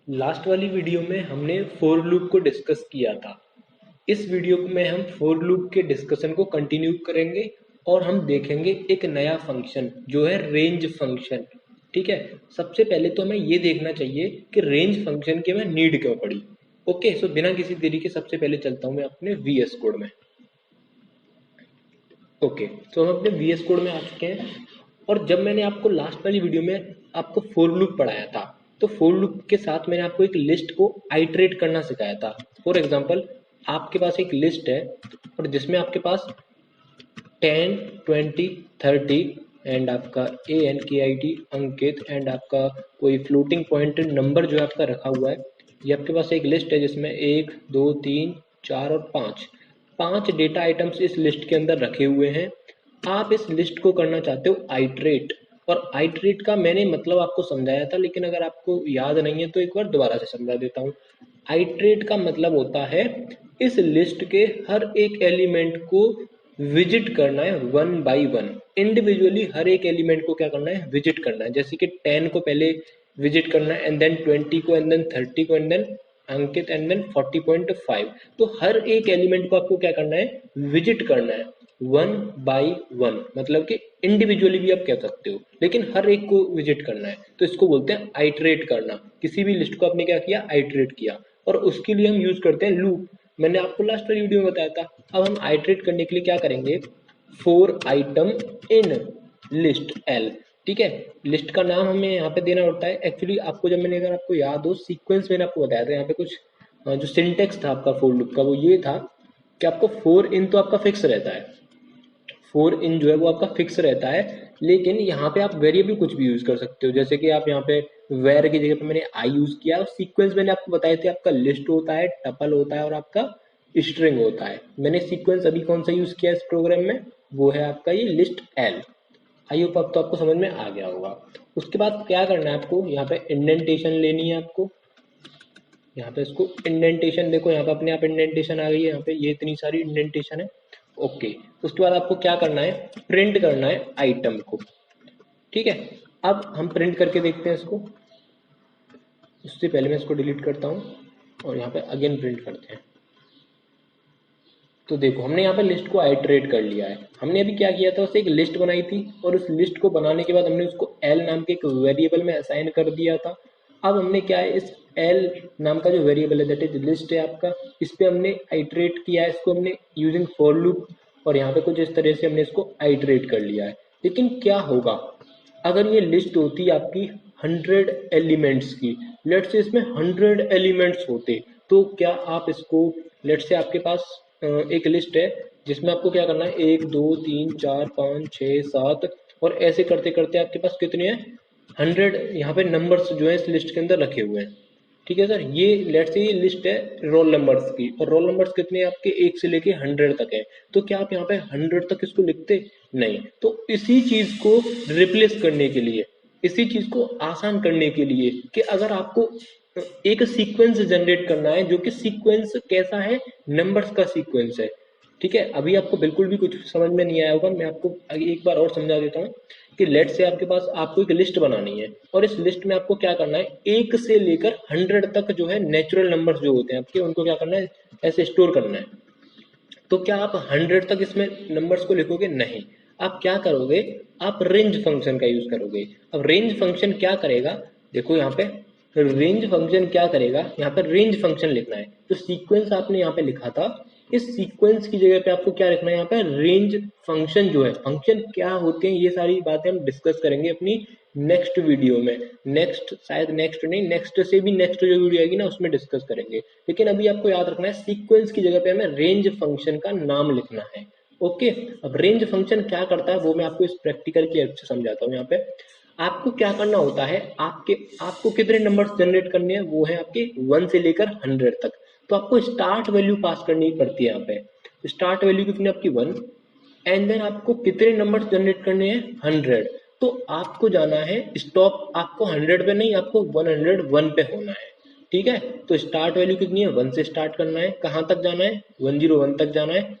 Last वाली video में हमने फोर लूप को डिस्कस किया था। इस वीडियो में हम फोर लूप के डिस्कशन को कंटिन्यू करेंगे और हम देखेंगे एक नया फंक्शन जो है रेंज फंक्शन। ठीक है, सबसे पहले तो हमें ये देखना चाहिए कि रेंज फंक्शन की हमें नीड क्यों पड़ी। ओके, सो बिना किसी देरी के सबसे पहले चलता हूँ मैं अपने VS कोड में। ओके, तो हम अपने VS कोड में आ चुके हैं और जब मैंने आपको लास्ट वाली वीडियो में आपको फोर लूप पढ़ाया था, तो फोर लूप के साथ मैंने आपको एक लिस्ट को आइटरेट करना सिखाया था। फॉर एग्जांपल, आपके पास एक लिस्ट है और जिसमें आपके पास 10, 20, 30 एंड आपका ANKIT अंकित एंड आपका कोई फ्लोटिंग पॉइंट नंबर जो है आपका रखा हुआ है। ये आपके पास एक लिस्ट है जिसमें 1, 2, 3, 4 और 5 डेटा आइटम्स इस लिस्ट के अंदर रखे हुए हैं। आप इस लिस्ट को करना चाहते हो आइटरेट, और आइटरेट का मैंने मतलब आपको समझाया था, लेकिन अगर आपको याद नहीं है तो एक बार दोबारा से समझा देता हूँ। आइटरेट का मतलब होता है इस लिस्ट के हर एक एलिमेंट को विजिट करना है वन बाय वन। इंडिविजुअली हर एक एलिमेंट को क्या करना है, विजिट करना है। जैसे कि 10 को पहले विजिट करना है एंड देन 20 को एंड देन 30 को and then Ankit and then 40.5। तो हर एक एलिमेंट को आपको क्या करना है, विजिट करना है वन बाय वन। मतलब कि इंडिविजुअली भी आप कह सकते हो, लेकिन हर एक को विजिट करना है, तो इसको बोलते हैं आइटरेट करना। किसी भी लिस्ट को आपने क्या किया, आइटरेट किया, और उसके लिए हम यूज करते हैं लूप। मैंने आपको लास्ट वाली वीडियो में बताया था। अब हम आइटरेट करने के लिए क्या करेंगे, four item in list L. ठीक है, लिस्ट का नाम हमें यहाँ पे देना होता है। एक्चुअली आपको जब मैंने, अगर आपको याद हो, सीक्वेंस मैंने आपको बताया था यहाँ पे कुछ जो सिंटेक्स था आपका फोर लूप का वो ये था कि आपको फोर इन तो आपका फिक्स रहता है, फोर इन जो है वो आपका फिक्स रहता है, लेकिन यहाँ पे आप वेरिएबल कुछ भी यूज कर सकते हो। जैसे कि आप यहाँ पे वेर की जगह पे मैंने आई यूज किया, और सीक्वेंस मैंने आपको बताए थे आपका लिस्ट होता है, टपल होता है और आपका स्ट्रिंग होता है। मैंने सीक्वेंस अभी कौन सा यूज किया इस प्रोग्राम में, वो है आपका ये लिस्ट एल। आई होप अब तो आपको समझ में आ गया होगा। उसके बाद क्या करना है आपको, यहाँ पे इंडेंटेशन लेनी है आपको। यहाँ पे इसको इंडेंटेशन देखो, यहाँ पे अपने आप इंडेंटेशन आ गई है, यहाँ पे ये इतनी सारी इंडेंटेशन है। ओके, उसके बाद आपको क्या करना है, प्रिंट करना है आइटम को। ठीक है, अब हम प्रिंट करके देखते हैं इसको। उससे पहले मैं इसको डिलीट करता हूँ और यहाँ पे अगेन प्रिंट करते हैं। तो देखो, हमने यहाँ पे लिस्ट को आइटरेट कर लिया है। हमने अभी क्या किया था, उससे एक लिस्ट बनाई थी, और उस लिस्ट को बनाने के बाद हमने उसको एल नाम के एक वेरिएबल में असाइन कर दिया था। अब हमने क्या है, इस एल नाम का जो वेरिएबल है दैट इज लिस्ट है आपका, इस पे हमने आइटरेट किया है, इसको हमने यूजिंग फॉर लूप, और यहाँ पे कुछ इस तरह से हमने इसको आइटरेट कर लिया है। लेकिन क्या होगा अगर ये लिस्ट होती आपकी 100 एलिमेंट्स की, लेट से इसमें 100 एलिमेंट्स होते, तो क्या आप इसको, लेट से आपके पास एक लिस्ट है जिसमें आपको क्या करना है, 1, 2, 3, 4, 5, 6, 7, और ऐसे करते करते आपके पास कितने हैं, 100 यहाँ पे नंबर्स जो है इस लिस्ट के अंदर रखे हुए हैं। ठीक है सर, ये लेट से ये लिस्ट है रोल नंबर्स की, और रोल नंबर्स कितने हैं आपके, 1 से लेके 100 तक है। तो क्या आप यहाँ पे 100 तक इसको लिखते, नहीं। तो इसी चीज को रिप्लेस करने के लिए, इसी चीज को आसान करने के लिए, कि अगर आपको एक सीक्वेंस जनरेट करना है, जो कि सीक्वेंस कैसा है, नंबर्स का सीक्वेंस है। ठीक है, अभी आपको बिल्कुल भी कुछ समझ में नहीं आया होगा, मैं आपको एक बार और समझा देता हूँ कि लेट से आपके पास आपको एक लिस्ट बनानी है, और इस लिस्ट में आपको क्या करना है, 1 से लेकर 100 तक जो है नेचुरल नंबर्स जो होते हैं आपके, उनको क्या करना है, ऐसे स्टोर करना है। तो क्या आप 100 तक इसमें नंबर्स को लिखोगे, नहीं। आप क्या करोगे, आप रेंज फंक्शन का यूज करोगे। अब रेंज फंक्शन क्या करेगा, देखो यहाँ पे रेंज फंक्शन क्या करेगा, यहाँ पे रेंज फंक्शन लिखना है। जो सीक्वेंस आपने यहाँ पे लिखा था, इस सीक्वेंस की जगह पे आपको क्या लिखना है, यहाँ पे रेंज फंक्शन जो है, फंक्शन क्या होते हैं, ये सारी बातें हम डिस्कस करेंगे अपनी नेक्स्ट वीडियो में। नेक्स्ट, शायद नेक्स्ट नहीं, नेक्स्ट से भी नेक्स्ट जो वीडियो आएगी ना उसमें डिस्कस करेंगे। लेकिन अभी आपको याद रखना है, सीक्वेंस की जगह पे हमें रेंज फंक्शन का नाम लिखना है। ओके, अब रेंज फंक्शन क्या करता है वो मैं आपको इस प्रैक्टिकल की हेल्प से समझाता हूँ। यहाँ पे आपको क्या करना होता है, आपको कितने नंबर्स जनरेट करने हैं, वो है आपके 1 से लेकर 100 तक। तो आपको स्टार्ट वैल्यू पास करनी पड़ती है। यहाँ पे स्टार्ट वैल्यू कितनी आपकी 1, एंड देन आपको कितने नंबर्स जनरेट करने हैं, 100। तो आपको जाना है स्टॉप, आपको 100 पे नहीं, आपको 101 पे होना है। ठीक है, तो स्टार्ट वैल्यू कितनी है, 1 से स्टार्ट करना है, कहाँ तक जाना है, 101 तक जाना है।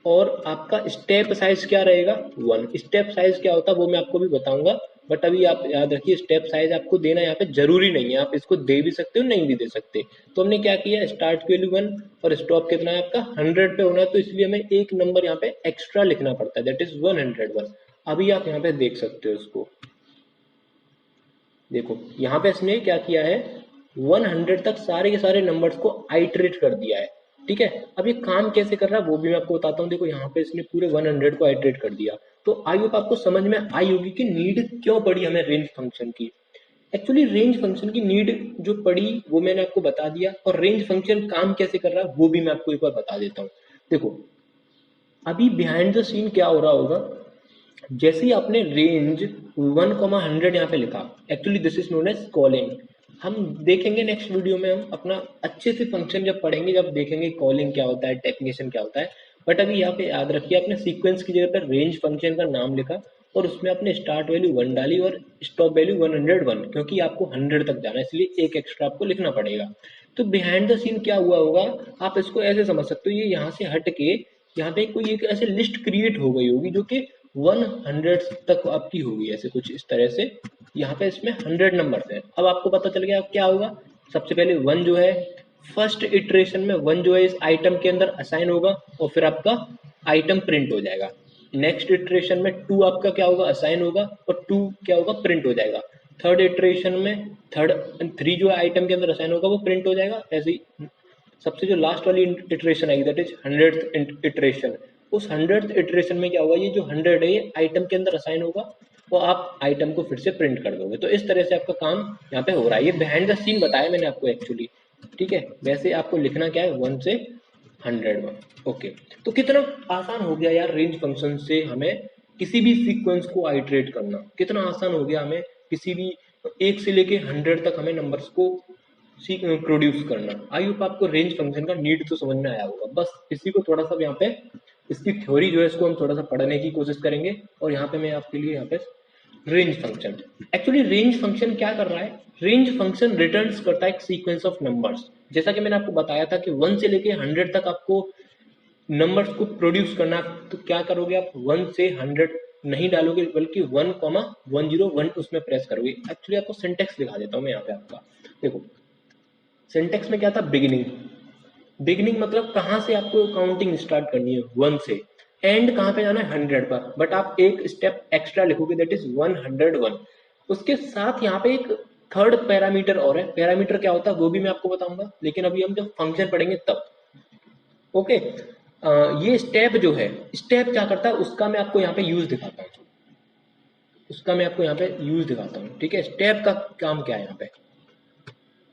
और आपका स्टेप साइज क्या रहेगा, 1। स्टेप साइज क्या होता है वो मैं आपको भी बताऊंगा बट अभी आप याद रखिए स्टेप साइज आपको देना यहाँ पे जरूरी नहीं है, आप इसको दे भी सकते हो नहीं भी दे सकते। तो हमने क्या किया, स्टार्ट की वैल्यू 1 और स्टॉप कितना है आपका 100 पे होना है, तो इसलिए हमें एक नंबर यहाँ पे एक्स्ट्रा लिखना पड़ता है, दैट इज 101। अभी आप यहाँ पे देख सकते हो इसको, देखो यहाँ पे इसने क्या किया है 100 तक सारे के सारे नंबर्स को आइटरेट कर दिया है। ठीक है, अब ये काम कैसे कर रहा है वो भी मैं आपको बताता हूँ। देखो यहाँ पे इसने पूरे 100 को आइटरेट कर दिया। तो आई होप आपको समझ में आई होगी कि नीड क्यों पड़ी हमें रेंज फंक्शन की। एक्चुअली रेंज फंक्शन की नीड जो पड़ी वो मैंने आपको बता दिया, और रेंज फंक्शन काम कैसे कर रहा है वो भी मैं आपको एक बार बता देता हूँ। देखो अभी बिहाइंड द सीन क्या हो रहा होगा, जैसे ही आपने रेंज 1,100 यहाँ पे लिखा, actually this is known as calling. हम देखेंगे नेक्स्ट वीडियो में, हम अपना अच्छे से फंक्शन जब पढ़ेंगे, जब देखेंगे कॉलिंग क्या होता है, डेफिनेशन क्या होता है। बट अभी यहाँ पे याद रखिए आपने सीक्वेंस की जगह पर रेंज फंक्शन का नाम लिखा और उसमें आपने स्टार्ट वैल्यू 1 डाली और स्टॉप वैल्यू 101, क्योंकि आपको 100 तक जाना है इसलिए एक एक्स्ट्रा आपको लिखना पड़ेगा। तो बिहाइंड द सीन क्या हुआ होगा, आप इसको ऐसे समझ सकते हो, ये यहाँ से हट के यहाँ पे कोई एक ऐसे लिस्ट क्रिएट हो गई होगी जो कि 100 तक आपकी होगी, ऐसे कुछ इस तरह से। यहाँ पे इसमें 100 नंबर है। अब आपको पता चल गया क्या होगा, सबसे पहले 1 जो है फर्स्ट इटरेशन में 1 जो है इस आइटम के अंदर असाइन होगा और फिर आपका आइटम प्रिंट हो जाएगा। नेक्स्ट इटरेशन में 2 आपका क्या होगा, असाइन होगा और 2 क्या होगा, प्रिंट हो जाएगा। थर्ड इटरेशन में 3 जो आइटम के अंदर असाइन होगा वो प्रिंट हो जाएगा। ऐसे ही सबसे जो लास्ट वाली इटरेशन आएगी दैट इज 100th इटरेशन, उस 100th इटरेशन में क्या होगा, ये जो 100 है ये आइटम के अंदर असाइन होगा और आप आइटम को फिर से प्रिंट कर दोगे। तो इस तरह से आपका काम यहाँ पे हो रहा है। ये बिहाइंड द सीन बताया मैंने आपको एक्चुअली। ठीक है, वैसे आपको लिखना क्या है 1 से 100 ओके। तो कितना आसान हो गया यार रेंज फंक्शन से हमें किसी भी सीक्वेंस को आइटरेट करना, कितना आसान हो गया हमें किसी भी 1 से लेके 100 तक हमें नंबर्स को प्रोड्यूस करना। आई होप आपको रेंज फंक्शन का नीड तो समझ में आया होगा। बस इसी को थोड़ा सा यहाँ पे इसकी थ्योरी जो है इसको हम थोड़ा सा पढ़ने की कोशिश करेंगे, और यहाँ पे मैं आपके लिए यहाँ पे range function, actually range function क्या कर रहा है, रेंज फंक्शन रिटर्न्स करता है एक सीक्वेंस ऑफ नंबर्स। जैसा कि मैंने आपको बताया था कि 1 से लेके 100 तक आपको नंबर्स को प्रोड्यूस करना, तो क्या करोगे आप 1 से 100 नहीं डालोगे बल्कि 1,101 उसमें प्रेस करोगे। एक्चुअली आपको सिंटेक्स दिखा देता हूँ मैं यहाँ पे आपका। देखो सिंटेक्स में क्या था, बिगिनिंग, बिगिनिंग मतलब कहाँ से आपको काउंटिंग स्टार्ट करनी है 1 से, एंड कहाँ पे जाना है 100 पर, बट आप एक स्टेप एक्स्ट्रा लिखोगे दैट इज 101। उसके साथ यहाँ पे एक थर्ड पैरामीटर और है, पैरामीटर क्या होता है वो भी मैं आपको बताऊंगा, लेकिन अभी हम जब फंक्शन पढ़ेंगे तब। ओके, ये स्टेप जो है, स्टेप क्या करता है उसका मैं आपको यहाँ पे यूज दिखाता हूँ, उसका मैं आपको यहाँ पे यूज दिखाता हूँ। ठीक है, स्टेप का काम क्या है यहाँ पे।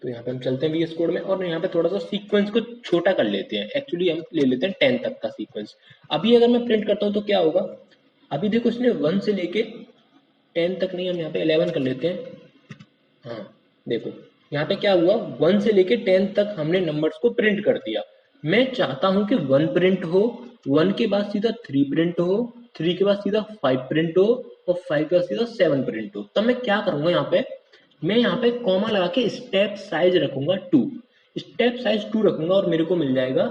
तो यहाँ पे हम चलते हैं VS कोड में और यहाँ पे थोड़ा सा सीक्वेंस को छोटा कर लेते हैं। एक्चुअली हम ले लेते हैं 10 तक का सीक्वेंस। अभी अगर मैं प्रिंट करता हूँ तो क्या होगा, अभी देखो इसने 1 से लेके 10 तक नहीं, हम यहाँ पे 11 कर लेते हैं। हाँ देखो यहाँ पे क्या हुआ, 1 से लेके 10 तक हमने नंबर्स को प्रिंट कर दिया। मैं चाहता हूँ कि 1 प्रिंट हो, 1 के बाद सीधा 3 प्रिंट हो, 3 के बाद सीधा 5 प्रिंट हो और 5 के बाद सीधा 7 प्रिंट हो। तब मैं क्या करूँगा, यहाँ पे मैं यहाँ पे कॉमा लगा के स्टेप साइज रखूंगा 2, स्टेप साइज 2 रखूंगा और मेरे को मिल जाएगा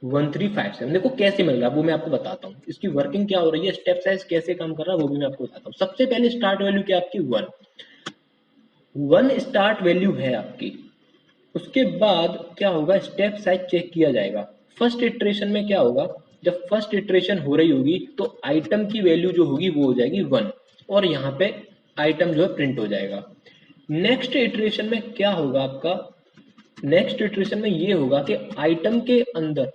1357। देखो कैसे मिल रहा है वो मैं आपको बताता हूँ, इसकी वर्किंग क्या हो रही है, स्टेप साइज कैसे काम कर रहा है वो भी मैं आपको बताता हूँ। सबसे पहले स्टार्ट वैल्यू क्या आपकी 1 स्टार्ट वैल्यू है आपकी। उसके बाद क्या होगा, स्टेप साइज चेक किया जाएगा। फर्स्ट इटरेशन में क्या होगा, जब फर्स्ट इटरेशन हो रही होगी तो आइटम की वैल्यू जो होगी वो हो जाएगी 1 और यहाँ पे आइटम जो है प्रिंट हो जाएगा। नेक्स्ट इटरेशन में क्या होगा आपका, नेक्स्ट इटरेशन में ये होगा कि आइटम के अंदर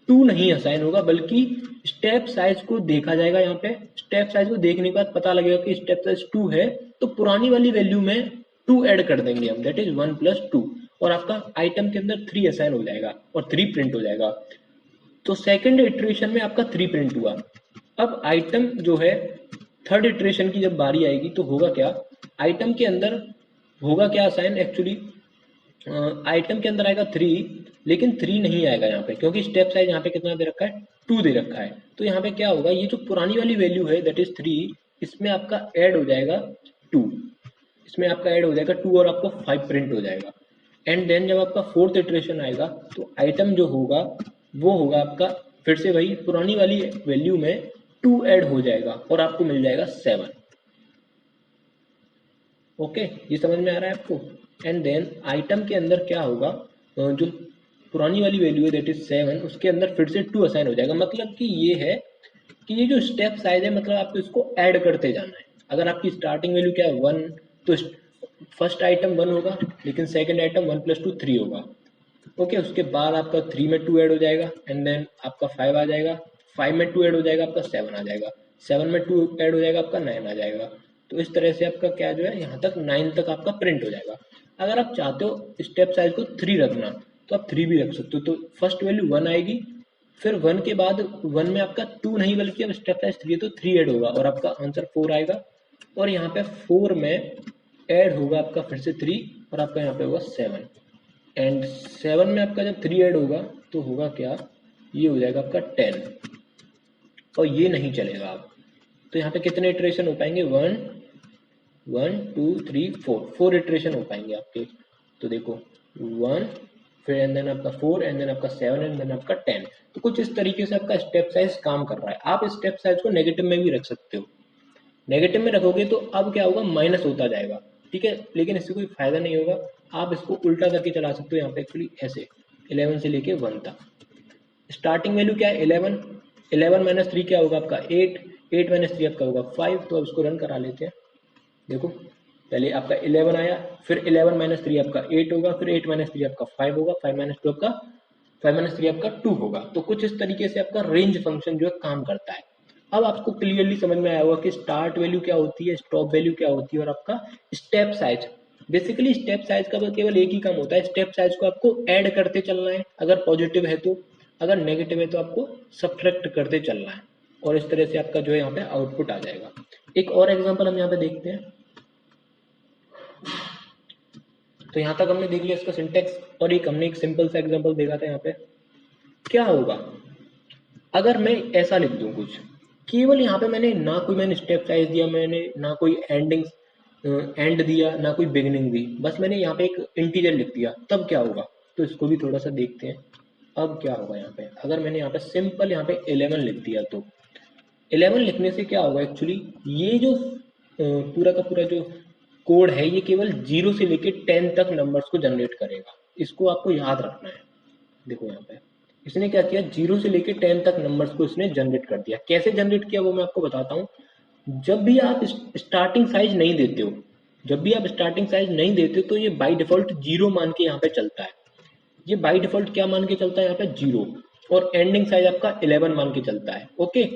2 नहीं असाइन होगा बल्कि स्टेप साइज को देखा जाएगा। यहाँ पे स्टेप साइज को देखने के बाद पता लगेगा कि स्टेप साइज 2 है तो पुरानी वाली वैल्यू में 2 ऐड कर देंगे हम, दैट इज 1 + 2 और आपका आइटम के अंदर 3 असाइन हो जाएगा और 3 प्रिंट हो जाएगा। तो सेकंड इटरेशन में आपका 3 प्रिंट हुआ। अब आइटम जो है थर्ड इटरेशन की जब बारी आएगी तो होगा क्या, आइटम के अंदर होगा क्या असाइन, एक्चुअली आइटम के अंदर आएगा 3 लेकिन 3 नहीं आएगा यहाँ पे क्योंकि स्टेप साइज यहाँ पे कितना दे रखा है 2 दे रखा है। तो यहाँ पे क्या होगा, ये जो पुरानी वाली वैल्यू है दैट इज 3, इसमें आपका ऐड हो जाएगा 2, इसमें आपका ऐड हो जाएगा 2 और आपको 5 प्रिंट हो जाएगा। एंड देन जब आपका फोर्थ इटरेशन आएगा तो आइटम जो होगा वो होगा आपका फिर से वही पुरानी वाली वैल्यू में 2 ऐड हो जाएगा और आपको मिल जाएगा 7। ओके, ये समझ में आ रहा है आपको। एंड देन आइटम के अंदर क्या होगा, जो पुरानी वाली वैल्यू है दैट इज 7, उसके अंदर फिर से 2 असाइन हो जाएगा। मतलब कि ये है कि ये जो स्टेप साइज है, मतलब आपको इसको ऐड करते जाना है। अगर आपकी स्टार्टिंग वैल्यू क्या है 1, तो फर्स्ट आइटम 1 होगा, लेकिन सेकंड आइटम 1 + 2 3 होगा। ओके, उसके बाद आपका 3 में 2 ऐड हो जाएगा, एंड देन आपका 5 आ जाएगा, 5 में 2 ऐड हो जाएगा, आपका 7 आ जाएगा, 7 में 2 ऐड हो जाएगा, आपका 9 आ जाएगा। तो इस तरह से आपका क्या जो है यहाँ तक 9 तक आपका प्रिंट हो जाएगा। अगर आप चाहते हो स्टेप साइज को 3 रखना, तो आप 3 भी रख सकते हो। तो फर्स्ट वैल्यू 1 आएगी, फिर 1 के बाद 1 में आपका 2 नहीं बल्कि अब स्टेप साइज 3 है तो 3 ऐड होगा और आपका आंसर 4 आएगा। और यहाँ पे 4 में ऐड होगा आपका फिर से 3 और आपका यहाँ पे होगा 7। एंड 7 में आपका जब 3 ऐड होगा तो होगा क्या, ये हो जाएगा आपका 10, और ये नहीं चलेगा अब। तो यहाँ पे कितने इटरेशन हो पाएंगे, 1 1 2 3 4, 4 इटरेशन हो पाएंगे आपके। तो देखो 1, फिर एंड देन आपका 4, एंड देन आपका 7, एंड देन आपका 10। तो कुछ इस तरीके से आपका स्टेप साइज काम कर रहा है। आप स्टेप साइज को नेगेटिव में भी रख सकते हो, नेगेटिव में रखोगे तो अब क्या होगा, माइनस होता जाएगा, ठीक है, लेकिन इससे कोई फायदा नहीं होगा। आप इसको उल्टा करके चला सकते हो, यहाँ पे एक्चुअली ऐसे 11 से लेके 1 तक। स्टार्टिंग वैल्यू क्या है 11, 11 माइनस 3 क्या होगा आपका 8, 8 माइनस 3 आपका होगा 5। तो अब इसको रन करा लेते हैं। देखो पहले आपका 11 आया, फिर 11 माइनस 3 आपका 8 होगा, फिर 8 माइनस 3 आपका 5 होगा, 5 माइनस 2 आपका 5 माइनस 3 आपका 2 होगा। तो कुछ इस तरीके से आपका रेंज फंक्शन जो है काम करता है। अब आपको क्लियरली समझ में आया होगा कि स्टार्ट वैल्यू क्या होती है, स्टॉप वैल्यू क्या होती है, और आपका step size. Basically step size का केवल एक ही काम होता है, स्टेप साइज को आपको ऐड करते चलना है अगर पॉजिटिव है तो, अगर नेगेटिव है तो आपको सब्ट्रैक्ट करते चलना है, और इस तरह से आपका जो है यहाँ पे आउटपुट आ जाएगा। एक और एग्जांपल हम यहाँ पे देखते हैं। तो यहाँ तक हमने देख लिया इसका सिंटेक्स, और एक हमने एक सिंपल सा एग्जांपल देखा था। यहाँ पे क्या होगा अगर मैं ऐसा लिख दूं कुछ, केवल यहाँ पे मैंने स्टेप साइज दिया, मैंने ना कोई एंड दिया, ना कोई बिगिनिंग दी, बस मैंने यहाँ पे एक इंटीजर लिख दिया, तब क्या होगा। तो इसको भी थोड़ा सा देखते हैं। अब क्या होगा यहाँ पे, अगर मैंने यहाँ पे सिंपल यहाँ पे 11 लिख दिया, तो 11 लिखने से क्या होगा, एक्चुअली ये जो पूरा का पूरा जो कोड है, ये केवल 0 से लेके 10 तक नंबर्स को जनरेट करेगा। इसको आपको याद रखना है। देखो यहाँ पे इसने क्या किया, 0 से लेके 10 तक नंबर्स को इसने जनरेट कर दिया। कैसे जनरेट किया वो मैं आपको बताता हूँ। जब भी आप स्टार्टिंग साइज नहीं देते हो, जब भी आप स्टार्टिंग साइज नहीं देते हो, तो ये बाय डिफॉल्ट 0 मान के यहाँ पे चलता है। ये बाय डिफॉल्ट क्या मान के चलता है यहाँ पे, 0, और एंडिंग साइज आपका 11 मान के चलता है। ओके,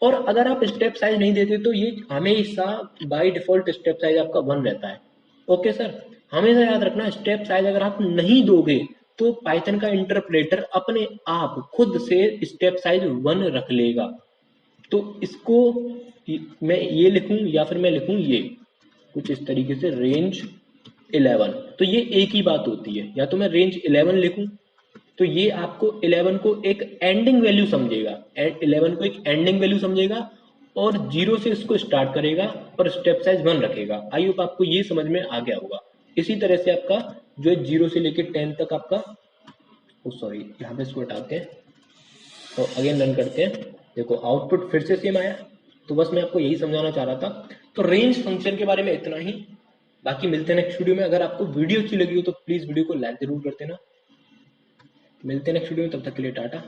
और अगर आप स्टेप साइज नहीं देते तो ये हमेशा बाय डिफॉल्ट स्टेप साइज आपका 1 रहता है। ओके सर, हमेशा याद रखना, स्टेप साइज अगर आप नहीं दोगे तो पाइथन का इंटरप्रेटर अपने आप खुद से स्टेप साइज 1 रख लेगा। तो इसको मैं ये लिखूं या फिर मैं लिखूं ये कुछ इस तरीके से, रेंज 11, तो ये एक ही बात होती है। या तो मैं रेंज 11 लिखूं, तो ये आपको 11 को एक एंडिंग वैल्यू समझेगा, 11 को एक एंडिंग वैल्यू समझेगा, और 0 से इसको स्टार्ट करेगा और स्टेप साइज 1 रखेगा। आई होप आपको ये समझ में आ गया होगा। इसी तरह से आपका जो है 0 से लेके 10 तक आपका, सॉरी यहाँ पे इसको हटाते हैं और अगेन रन करते हैं। देखो आउटपुट फिर से सेम आया। तो बस मैं आपको यही समझाना चाह रहा था। तो रेंज फंक्शन के बारे में इतना ही, बाकी मिलते हैं नेक्स्ट वीडियो में। अगर आपको वीडियो अच्छी लगी हो तो प्लीज वीडियो को लाइक जरूर कर देना। मिलते हैं नेक्स्ट वीडियो में, तब तक के लिए टाटा।